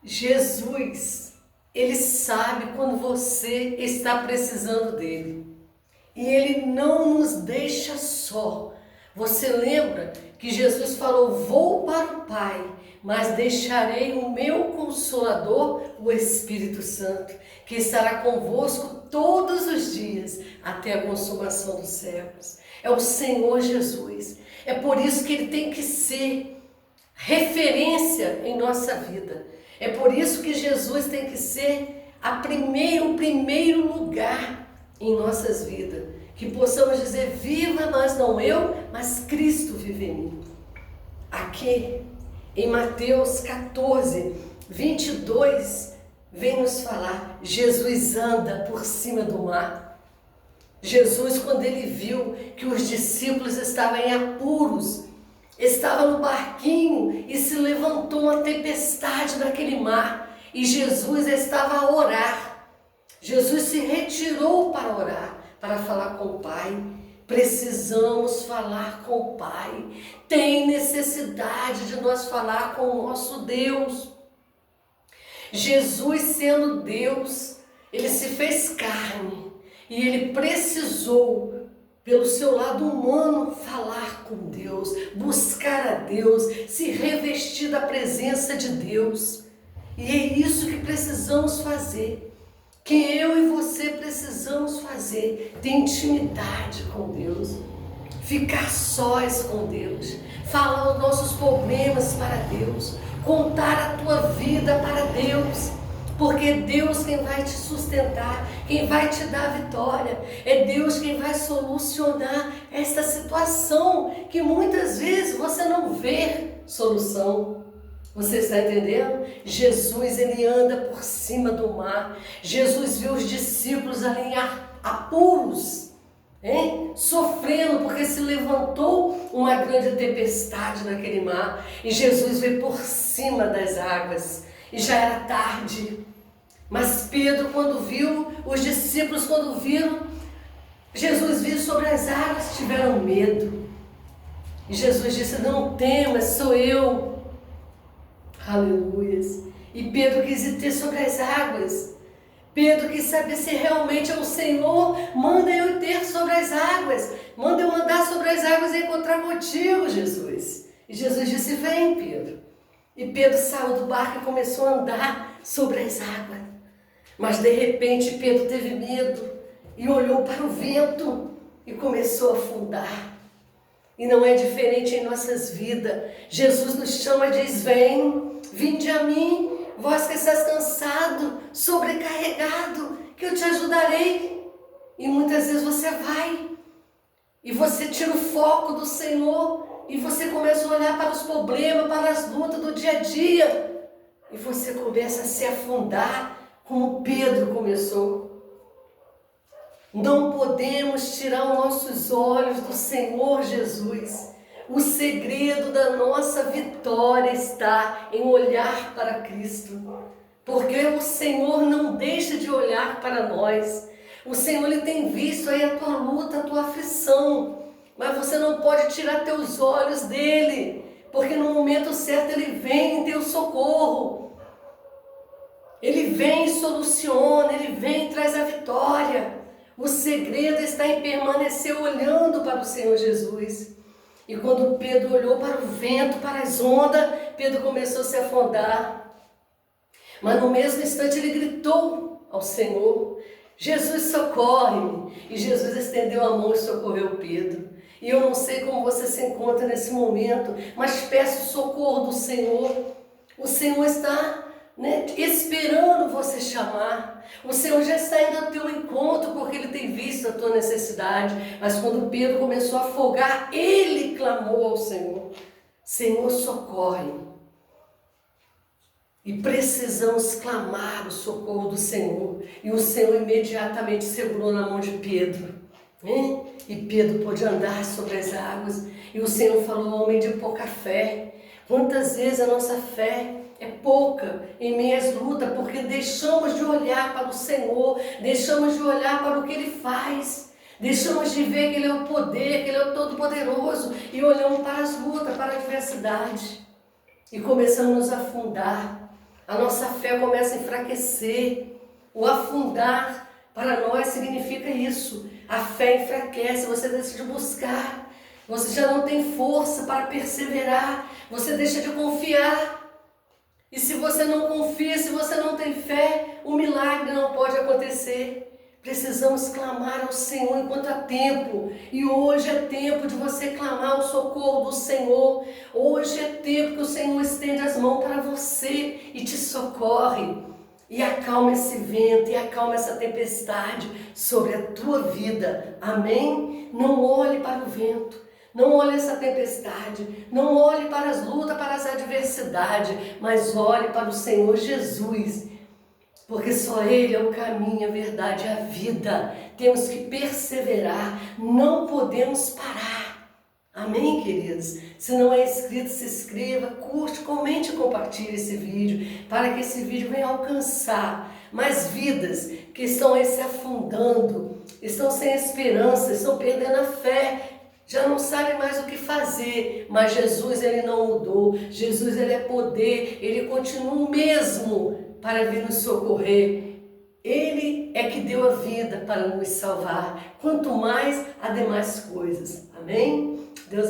Jesus, Ele sabe quando você está precisando dele. E Ele não nos deixa só. Você lembra que Jesus falou: vou para o Pai, mas deixarei o meu Consolador, o Espírito Santo, que estará convosco todos os dias, até a consumação dos séculos. É o Senhor Jesus. É por isso que Ele tem que ser referência em nossa vida. É por isso que Jesus tem que ser o primeiro lugar em nossas vidas. Que possamos dizer: viva, mas não eu, mas Cristo vive em mim. Aqui em Mateus 14, 22, vem nos falar: Jesus anda por cima do mar. Jesus, quando ele viu que os discípulos estavam em apuros, estava no barquinho e se levantou uma tempestade naquele mar, e Jesus estava a orar. Jesus se retirou para orar, para falar com o Pai. Precisamos falar com o Pai. Tem necessidade de nós falar com o nosso Deus. Jesus, sendo Deus, ele se fez carne e ele precisou, pelo seu lado humano, falar com Deus, buscar a Deus, se revestir da presença de Deus. E é isso que precisamos fazer, que eu e você precisamos fazer, ter intimidade com Deus, ficar sós com Deus, falar os nossos problemas para Deus, contar a tua vida para Deus. Porque é Deus quem vai te sustentar, quem vai te dar a vitória. É Deus quem vai solucionar esta situação que muitas vezes você não vê solução. Você está entendendo? Jesus, ele anda por cima do mar. Jesus viu os discípulos ali em apuros, sofrendo, porque se levantou uma grande tempestade naquele mar. E Jesus veio por cima das águas. E já era tarde. Mas Pedro, quando viu, os discípulos, quando viram Jesus vir sobre as águas, tiveram medo. E Jesus disse: não temas, sou eu. Aleluias. E Pedro quis ir ter sobre as águas. Pedro quis saber se realmente é o Senhor. Manda eu ter sobre as águas. Manda eu andar sobre as águas e encontrar contigo, Jesus. E Jesus disse: vem, Pedro. E Pedro saiu do barco e começou a andar sobre as águas. Mas de repente Pedro teve medo e olhou para o vento e começou a afundar. E não é diferente em nossas vidas. Jesus nos chama e diz: vem, vinde a mim, vós que estás cansado, sobrecarregado, que eu te ajudarei. E muitas vezes você vai e você tira o foco do Senhor e você começa a olhar para os problemas, para as lutas do dia a dia, e você começa a se afundar, como Pedro começou. Não podemos tirar os nossos olhos do Senhor Jesus. O segredo da nossa vitória está em olhar para Cristo, porque o Senhor não deixa de olhar para nós. O Senhor, ele tem visto aí a tua luta, a tua aflição, mas você não pode tirar teus olhos dele, porque no momento certo ele vem em teu socorro. Ele vem e soluciona, ele vem e traz a vitória. O segredo está em permanecer olhando para o Senhor Jesus. E quando Pedro olhou para o vento, para as ondas, Pedro começou a se afundar. Mas no mesmo instante ele gritou ao Senhor: Jesus, socorre-me. E Jesus estendeu a mão e socorreu Pedro. E eu não sei como você se encontra nesse momento, mas peço socorro do Senhor. O Senhor está esperando você chamar. O Senhor já está indo ao teu encontro, porque ele tem visto a tua necessidade. Mas quando Pedro começou a afogar, ele clamou ao Senhor: Senhor, socorre. E precisamos clamar o socorro do Senhor. E o Senhor imediatamente segurou na mão de Pedro, e Pedro pôde andar sobre as águas. E o Senhor falou: homem de pouca fé. Quantas vezes a nossa fé é pouca em meio às lutas, porque deixamos de olhar para o Senhor, deixamos de olhar para o que Ele faz, deixamos de ver que Ele é o poder, que Ele é o Todo-Poderoso, e olhamos para as lutas, para a adversidade, e começamos a nos afundar. A nossa fé começa a enfraquecer. O afundar para nós significa isso. A fé enfraquece, você deixa de buscar. Você já não tem força para perseverar. Você deixa de confiar. E se você não confia, se você não tem fé, o milagre não pode acontecer. Precisamos clamar ao Senhor enquanto há tempo. E hoje é tempo de você clamar o socorro do Senhor. Hoje é tempo que o Senhor estende as mãos para você e te socorre. E acalma esse vento, e acalma essa tempestade sobre a tua vida. Amém? Não olhe para o vento. Não olhe essa tempestade, não olhe para as lutas, para as adversidades, mas olhe para o Senhor Jesus, porque só Ele é o caminho, a verdade e a vida. Temos que perseverar, não podemos parar. Amém, queridos? Se não é inscrito, se inscreva, curte, comente e compartilhe esse vídeo, para que esse vídeo venha alcançar mais vidas que estão aí se afundando, estão sem esperança, estão perdendo a fé, já não sabe mais o que fazer, mas Jesus, Ele não mudou. Jesus, Ele é poder, Ele continua o mesmo para vir nos socorrer. Ele é que deu a vida para nos salvar, quanto mais as demais coisas. Amém?